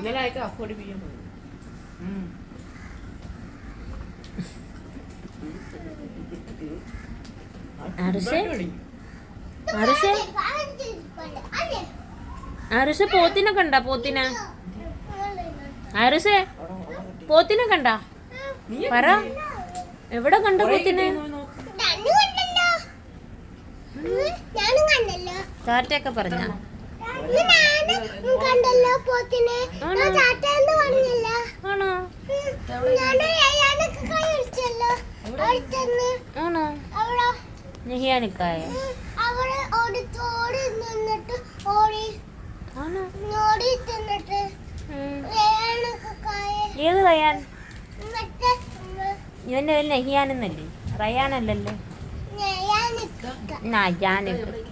ഇന്നലെ അയക്കാം അഫോർഡിപ്പിക്കാൻ ആരുഷെ പോത്തിനെ കണ്ട പോത്തിനെ ആരുഷെ പോത്തിനെ കണ്ട പറ എവിടെ കണ്ട പോത്തിനെ ടാറ്റയൊക്കെ പറഞ്ഞ ആണോ ആണോ നെഹിയാനിക്കായ ഏത് റയാൻ ഇവന്റെ നെഹിയാനെന്നല്ലേ റയാനല്ലല്ലേ ഞാനൊക്കെ